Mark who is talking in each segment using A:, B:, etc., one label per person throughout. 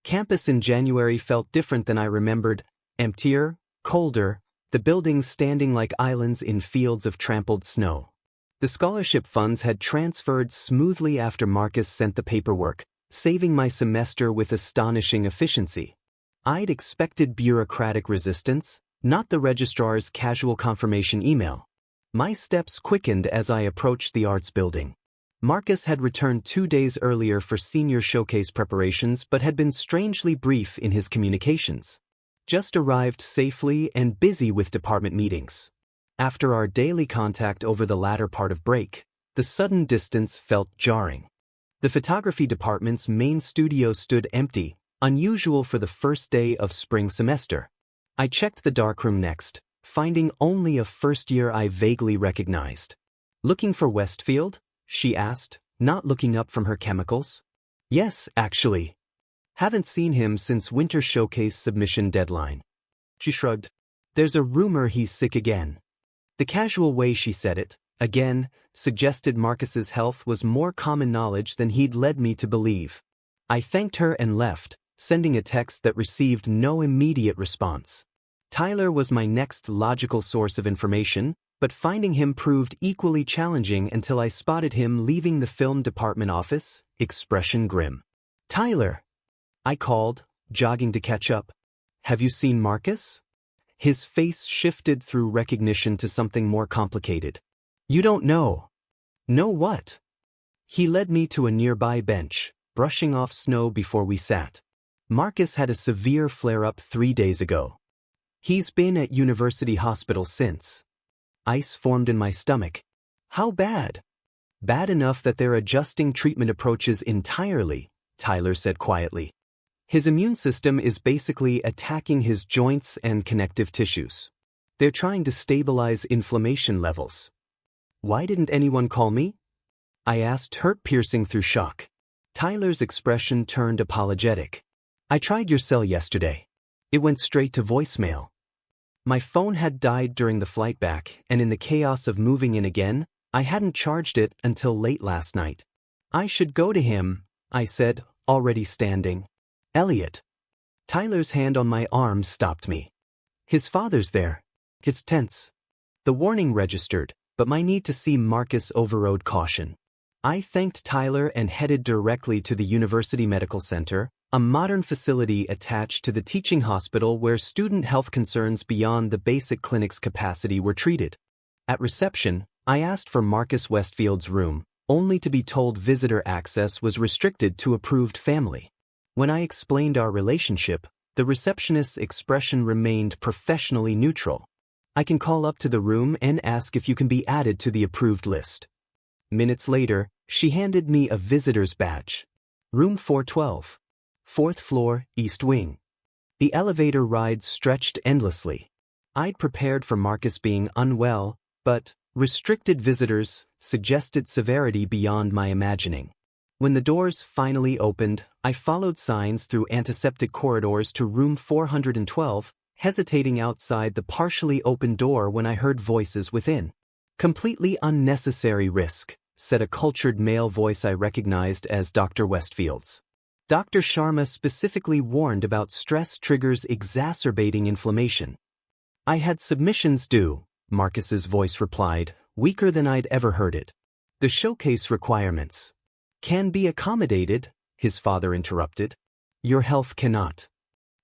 A: Campus in January felt different than I remembered, emptier, colder, the buildings standing like islands in fields of trampled snow. The scholarship funds had transferred smoothly after Marcus sent the paperwork, saving my semester with astonishing efficiency. I'd expected bureaucratic resistance, not the registrar's casual confirmation email. My steps quickened as I approached the arts building. Marcus had returned 2 days earlier for senior showcase preparations but had been strangely brief in his communications. Just arrived safely and busy with department meetings. After our daily contact over the latter part of break, the sudden distance felt jarring. The photography department's main studio stood empty, unusual for the first day of spring semester. I checked the darkroom next, finding only a first year I vaguely recognized. "Looking for Westfield?" she asked, not looking up from her chemicals. "Yes, actually. Haven't seen him since winter showcase submission deadline." She shrugged. "There's a rumor he's sick again." The casual way she said it, again, suggested Marcus's health was more common knowledge than he'd led me to believe. I thanked her and left, sending a text that received no immediate response. Tyler was my next logical source of information, but finding him proved equally challenging until I spotted him leaving the film department office, expression grim. "Tyler!" I called, jogging to catch up. "Have you seen Marcus?" His face shifted through recognition to something more complicated. "You don't know." "Know what?" He led me to a nearby bench, brushing off snow before we sat. "Marcus had a severe flare-up 3 days ago. He's been at University Hospital since." Ice formed in my stomach. "How bad?" "Bad enough that they're adjusting treatment approaches entirely," Tyler said quietly. "His immune system is basically attacking his joints and connective tissues. They're trying to stabilize inflammation levels." "Why didn't anyone call me?" I asked, hurt piercing through shock. Tyler's expression turned apologetic. "I tried your cell yesterday. It went straight to voicemail. My phone had died during the flight back, and in the chaos of moving in again, I hadn't charged it until late last night." "I should go to him," I said, already standing. "Eliot." Tyler's hand on my arm stopped me. "His father's there." It's tense. The warning registered, but my need to see Marcus overrode caution. I thanked Tyler and headed directly to the University Medical Center, a modern facility attached to the teaching hospital where student health concerns beyond the basic clinic's capacity were treated. At reception, I asked for Marcus Westfield's room, only to be told visitor access was restricted to approved family. When I explained our relationship, the receptionist's expression remained professionally neutral. "I can call up to the room and ask if you can be added to the approved list." Minutes later, she handed me a visitor's badge. "Room 412. 4th floor, East Wing." The elevator ride stretched endlessly. I'd prepared for Marcus being unwell, but restricted visitors suggested severity beyond my imagining. When the doors finally opened, I followed signs through antiseptic corridors to room 412, hesitating outside the partially open door when I heard voices within. "Completely unnecessary risk," said a cultured male voice I recognized as Dr. Westfield's. Dr. Sharma specifically warned about stress triggers exacerbating inflammation. "I had submissions due," Marcus's voice replied, weaker than I'd ever heard it. "The showcase requirements can be accommodated," his father interrupted. "Your health cannot."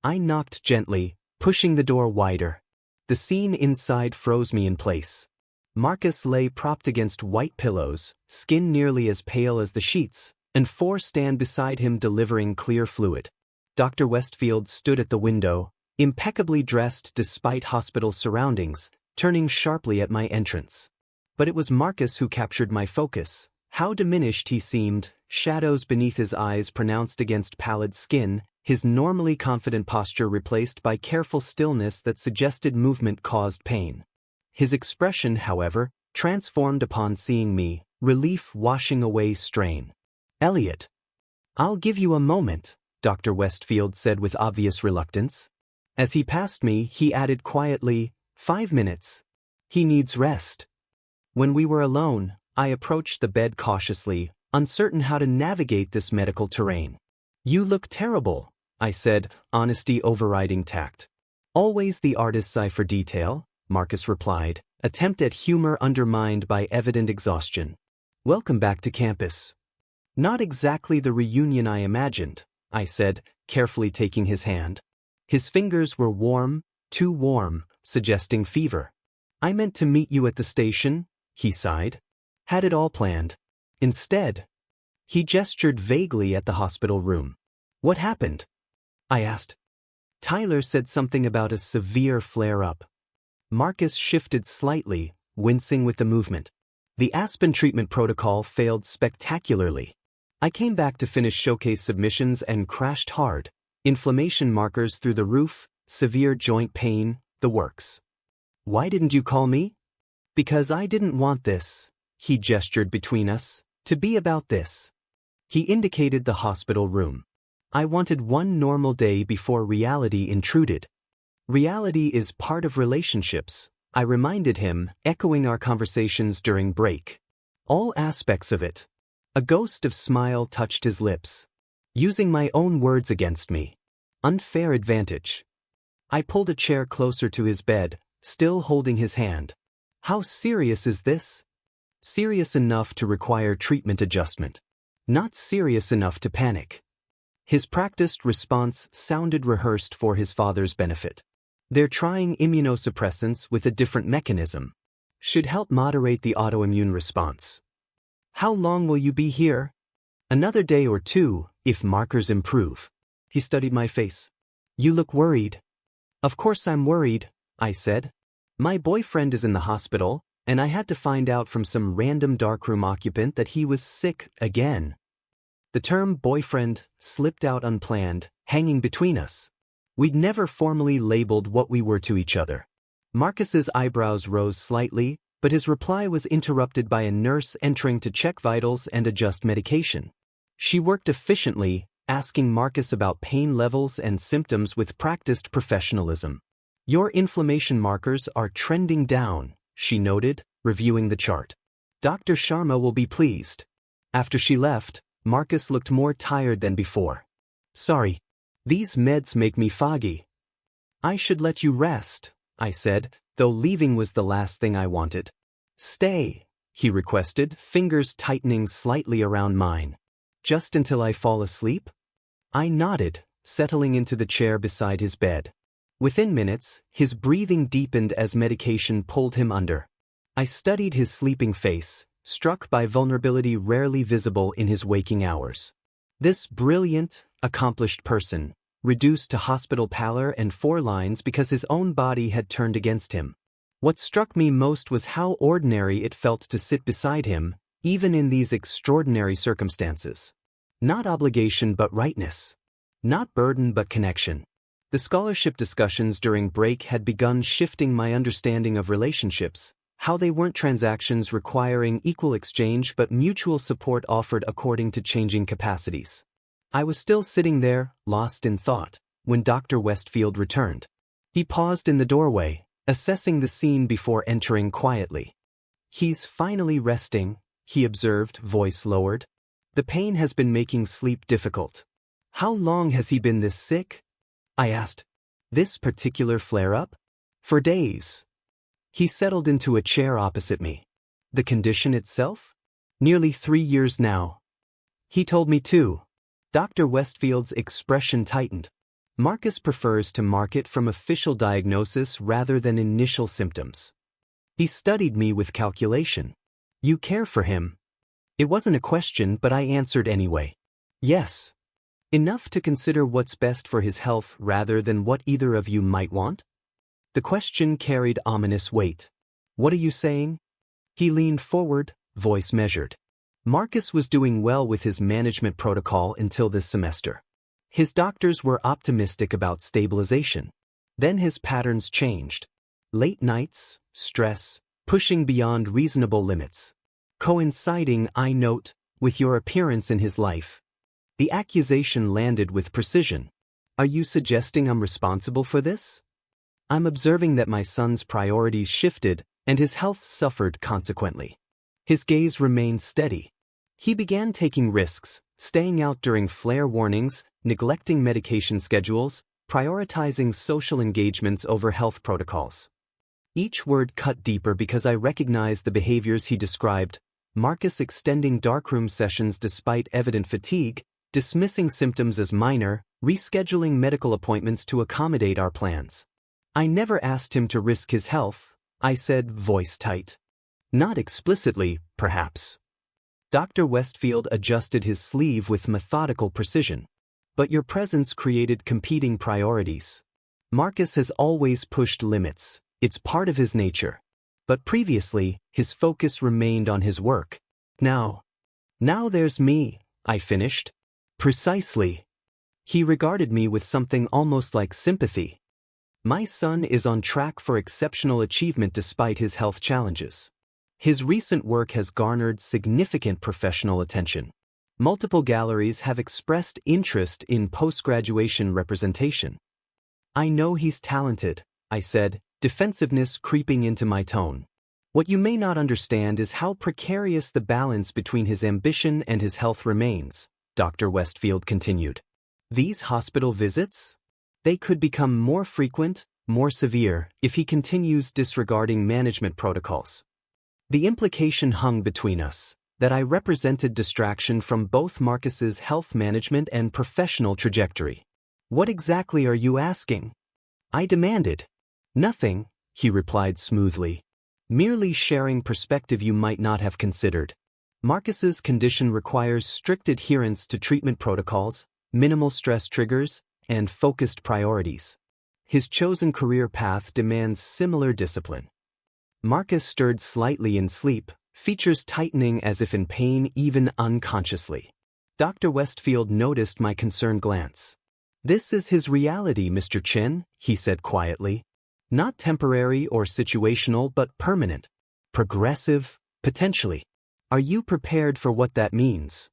A: I knocked gently, pushing the door wider. The scene inside froze me in place. Marcus lay propped against white pillows, skin nearly as pale as the sheets, and 4 stand beside him delivering clear fluid. Dr. Westfield stood at the window, impeccably dressed despite hospital surroundings, turning sharply at my entrance. But it was Marcus who captured my focus. How diminished he seemed, shadows beneath his eyes pronounced against pallid skin, his normally confident posture replaced by careful stillness that suggested movement caused pain. His expression, however, transformed upon seeing me, relief washing away strain. "Eliot." "I'll give you a moment," Dr. Westfield said with obvious reluctance. As he passed me, he added quietly, 5 minutes. He needs rest." When we were alone, I approached the bed cautiously, uncertain how to navigate this medical terrain. "You look terrible," I said, honesty overriding tact. Always the artist's eye for detail, Marcus replied, attempt at humor undermined by evident exhaustion. Welcome back to campus. Not exactly the reunion I imagined, I said, carefully taking his hand. His fingers were warm, too warm, suggesting fever. I meant to meet you at the station, he sighed. Had it all planned. Instead, he gestured vaguely at the hospital room. What happened? I asked. Tyler said something about a severe flare-up. Marcus shifted slightly, wincing with the movement. The Aspen treatment protocol failed spectacularly. I came back to finish showcase submissions and crashed hard. Inflammation markers through the roof, severe joint pain, the works. Why didn't you call me? Because I didn't want this, he gestured between us, to be about this. He indicated the hospital room. I wanted one normal day before reality intruded. Reality is part of relationships, I reminded him, echoing our conversations during break. All aspects of it. A ghost of smile touched his lips. Using my own words against me. Unfair advantage. I pulled a chair closer to his bed, still holding his hand. How serious is this? Serious enough to require treatment adjustment. Not serious enough to panic. His practiced response sounded rehearsed for his father's benefit. They're trying immunosuppressants with a different mechanism. Should help moderate the autoimmune response. How long will you be here? Another day or two, if markers improve. He studied my face. You look worried. Of course I'm worried, I said. My boyfriend is in the hospital, and I had to find out from some random darkroom occupant that he was sick again. The term boyfriend slipped out unplanned, hanging between us. We'd never formally labeled what we were to each other. Marcus's eyebrows rose slightly, but his reply was interrupted by a nurse entering to check vitals and adjust medication. She worked efficiently, asking Marcus about pain levels and symptoms with practiced professionalism. Your inflammation markers are trending down, she noted, reviewing the chart. Dr. Sharma will be pleased. After she left, Marcus looked more tired than before. Sorry. These meds make me foggy. I should let you rest, I said, though leaving was the last thing I wanted. Stay, he requested, fingers tightening slightly around mine. Just until I fall asleep? I nodded, settling into the chair beside his bed. Within minutes, his breathing deepened as medication pulled him under. I studied his sleeping face, struck by vulnerability rarely visible in his waking hours. This brilliant, accomplished person, reduced to hospital pallor and 4 lines because his own body had turned against him. What struck me most was how ordinary it felt to sit beside him, even in these extraordinary circumstances. Not obligation but rightness. Not burden but connection. The scholarship discussions during break had begun shifting my understanding of relationships, how they weren't transactions requiring equal exchange but mutual support offered according to changing capacities. I was still sitting there, lost in thought, when Dr. Westfield returned. He paused in the doorway, assessing the scene before entering quietly. He's finally resting, he observed, voice lowered. The pain has been making sleep difficult. How long has he been this sick? I asked. This particular flare-up? For days. He settled into a chair opposite me. The condition itself? Nearly 3 years now. He told me too. Dr. Westfield's expression tightened. Marcus prefers to market from official diagnosis rather than initial symptoms. He studied me with calculation. You care for him? It wasn't a question, but I answered anyway. Yes. Enough to consider what's best for his health rather than what either of you might want? The question carried ominous weight. What are you saying? He leaned forward, voice measured. Marcus was doing well with his management protocol until this semester. His doctors were optimistic about stabilization. Then his patterns changed. Late nights, stress, pushing beyond reasonable limits. Coinciding, I note, with your appearance in his life. The accusation landed with precision. Are you suggesting I'm responsible for this? I'm observing that my son's priorities shifted and his health suffered consequently. His gaze remained steady. He began taking risks, staying out during flare warnings, neglecting medication schedules, prioritizing social engagements over health protocols. Each word cut deeper because I recognized the behaviors he described: Marcus extending darkroom sessions despite evident fatigue, dismissing symptoms as minor, rescheduling medical appointments to accommodate our plans. I never asked him to risk his health, I said, voice tight. Not explicitly, perhaps. Dr. Westfield adjusted his sleeve with methodical precision. But your presence created competing priorities. Marcus has always pushed limits. It's part of his nature. But previously, his focus remained on his work. Now there's me, I finished. Precisely. He regarded me with something almost like sympathy. My son is on track for exceptional achievement despite his health challenges. His recent work has garnered significant professional attention. Multiple galleries have expressed interest in post-graduation representation. I know he's talented, I said, defensiveness creeping into my tone. What you may not understand is how precarious the balance between his ambition and his health remains, Dr. Westfield continued. These hospital visits? They could become more frequent, more severe, if he continues disregarding management protocols. The implication hung between us, that I represented distraction from both Marcus's health management and professional trajectory. What exactly are you asking? I demanded. Nothing, he replied smoothly. Merely sharing perspective you might not have considered. Marcus's condition requires strict adherence to treatment protocols, minimal stress triggers, and focused priorities. His chosen career path demands similar discipline. Marcus stirred slightly in sleep, features tightening as if in pain even unconsciously. Dr. Westfield noticed my concerned glance. This is his reality, Mr. Chen, he said quietly. Not temporary or situational but permanent. Progressive, potentially. Are you prepared for what that means?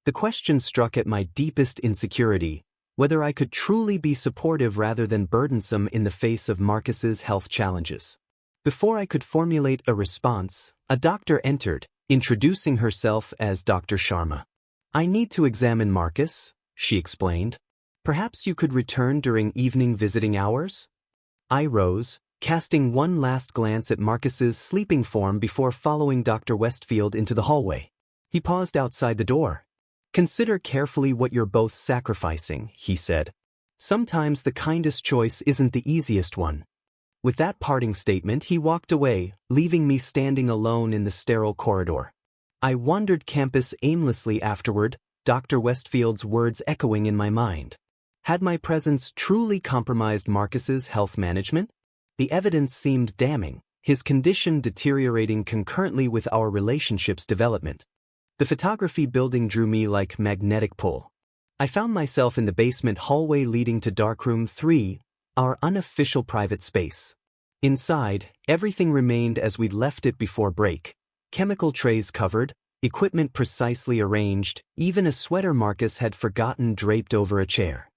A: The question struck at my deepest insecurity, whether I could truly be supportive rather than burdensome in the face of Marcus's health challenges. Before I could formulate a response, a doctor entered, introducing herself as Dr. Sharma. I need to examine Marcus, she explained. Perhaps you could return during evening visiting hours? I rose, casting one last glance at Marcus's sleeping form before following Dr. Westfield into the hallway. He paused outside the door. Consider carefully what you're both sacrificing, he said. Sometimes the kindest choice isn't the easiest one. With that parting statement, he walked away, leaving me standing alone in the sterile corridor. I wandered campus aimlessly afterward, Dr. Westfield's words echoing in my mind. Had my presence truly compromised Marcus's health management? The evidence seemed damning, his condition deteriorating concurrently with our relationship's development. The photography building drew me like magnetic pull. I found myself in the basement hallway leading to Darkroom 3, our unofficial private space. Inside, everything remained as we'd left it before break. Chemical trays covered, equipment precisely arranged, even a sweater Marcus had forgotten draped over a chair.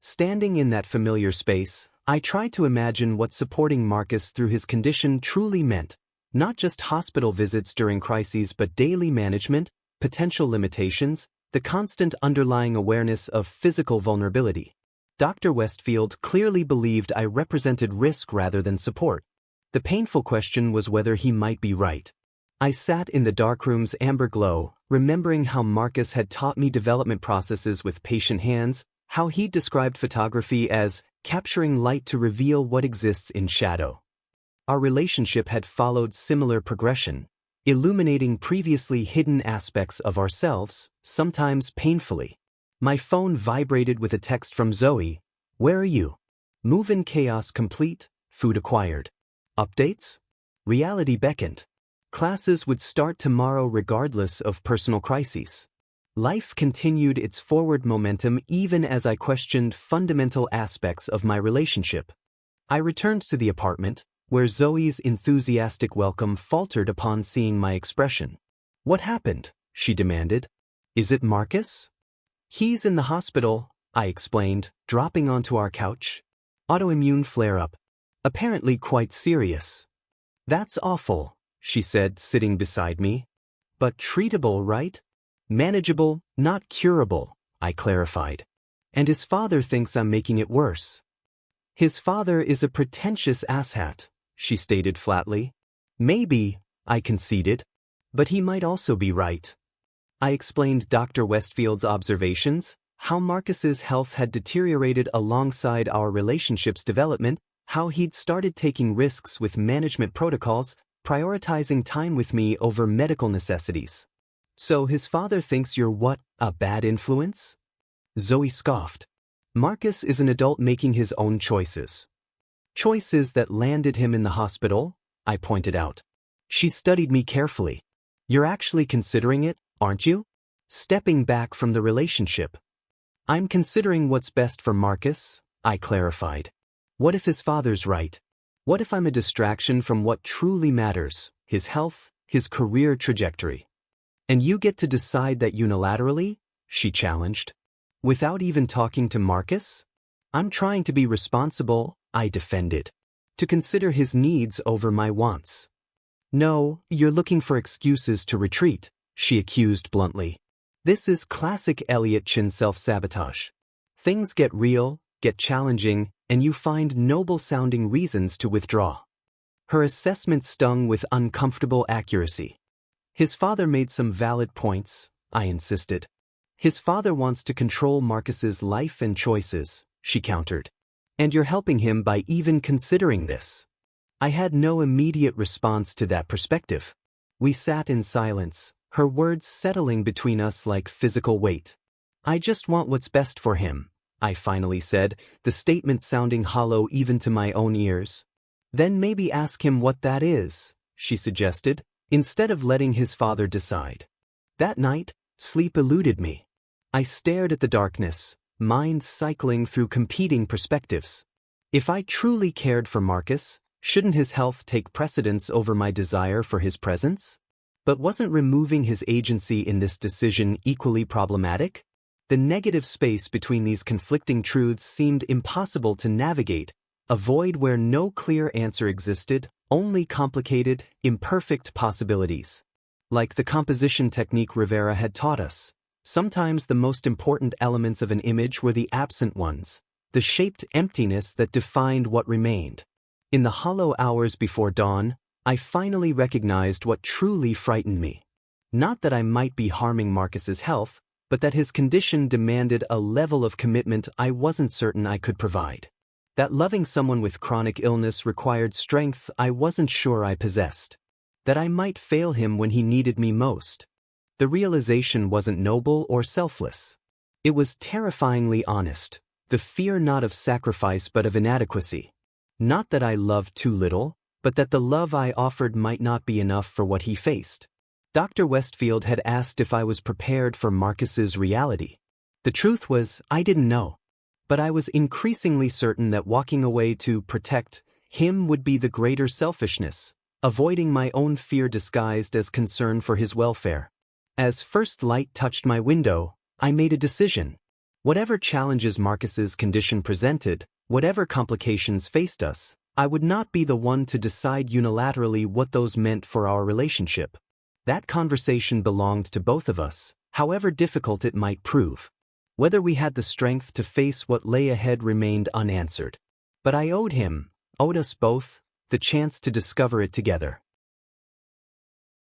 A: Standing in that familiar space, I tried to imagine what supporting Marcus through his condition truly meant. Not just hospital visits during crises but daily management, potential limitations, the constant underlying awareness of physical vulnerability. Dr. Westfield clearly believed I represented risk rather than support. The painful question was whether he might be right. I sat in the darkroom's amber glow, remembering how Marcus had taught me development processes with patient hands, how he described photography as capturing light to reveal what exists in shadow. Our relationship had followed similar progression, illuminating previously hidden aspects of ourselves, sometimes painfully. My phone vibrated with a text from Zoe. Where are you? Move-in chaos complete, food acquired. Updates? Reality beckoned. Classes would start tomorrow regardless of personal crises. Life continued its forward momentum even as I questioned fundamental aspects of my relationship. I returned to the apartment, where Zoe's enthusiastic welcome faltered upon seeing my expression. What happened? She demanded. Is it Marcus? He's in the hospital, I explained, dropping onto our couch. Autoimmune flare-up. Apparently quite serious. That's awful, she said, sitting beside me. But treatable, right? Manageable, not curable, I clarified. And his father thinks I'm making it worse. His father is a pretentious asshat, she stated flatly. Maybe, I conceded. But he might also be right. I explained Dr. Westfield's observations, how Marcus's health had deteriorated alongside our relationship's development, how he'd started taking risks with management protocols, prioritizing time with me over medical necessities. So his father thinks you're what, a bad influence? Zoe scoffed. Marcus is an adult making his own choices. Choices that landed him in the hospital, I pointed out. She studied me carefully. You're actually considering it, aren't you? Stepping back from the relationship. I'm considering what's best for Marcus, I clarified. What if his father's right? What if I'm a distraction from what truly matters, his health, his career trajectory? And you get to decide that unilaterally? She challenged. Without even talking to Marcus? I'm trying to be responsible, I defended. To consider his needs over my wants. No, you're looking for excuses to retreat, she accused bluntly. This is classic Eliot self-sabotage. Things get real, get challenging, and you find noble-sounding reasons to withdraw. Her assessment stung with uncomfortable accuracy. His father made some valid points, I insisted. His father wants to control Marcus's life and choices, she countered. And you're helping him by even considering this. I had no immediate response to that perspective. We sat in silence, her words settling between us like physical weight. I just want what's best for him, I finally said, the statement sounding hollow even to my own ears. Then maybe ask him what that is, she suggested, instead of letting his father decide. That night, sleep eluded me. I stared at the darkness, mind cycling through competing perspectives. If I truly cared for Marcus, shouldn't his health take precedence over my desire for his presence? But wasn't removing his agency in this decision equally problematic? The negative space between these conflicting truths seemed impossible to navigate, a void where no clear answer existed, only complicated, imperfect possibilities. Like the composition technique Rivera had taught us, sometimes the most important elements of an image were the absent ones, the shaped emptiness that defined what remained. In the hollow hours before dawn, I finally recognized what truly frightened me. Not that I might be harming Marcus's health, but that his condition demanded a level of commitment I wasn't certain I could provide. That loving someone with chronic illness required strength I wasn't sure I possessed. That I might fail him when he needed me most. The realization wasn't noble or selfless. It was terrifyingly honest, the fear not of sacrifice but of inadequacy. Not that I loved too little, but that the love I offered might not be enough for what he faced. Dr. Westfield had asked if I was prepared for Marcus's reality. The truth was, I didn't know. But I was increasingly certain that walking away to protect him would be the greater selfishness, avoiding my own fear disguised as concern for his welfare. As first light touched my window, I made a decision. Whatever challenges Marcus's condition presented, whatever complications faced us, I would not be the one to decide unilaterally what those meant for our relationship. That conversation belonged to both of us, however difficult it might prove. Whether we had the strength to face what lay ahead remained unanswered. But I owed him, owed us both, the chance to discover it together.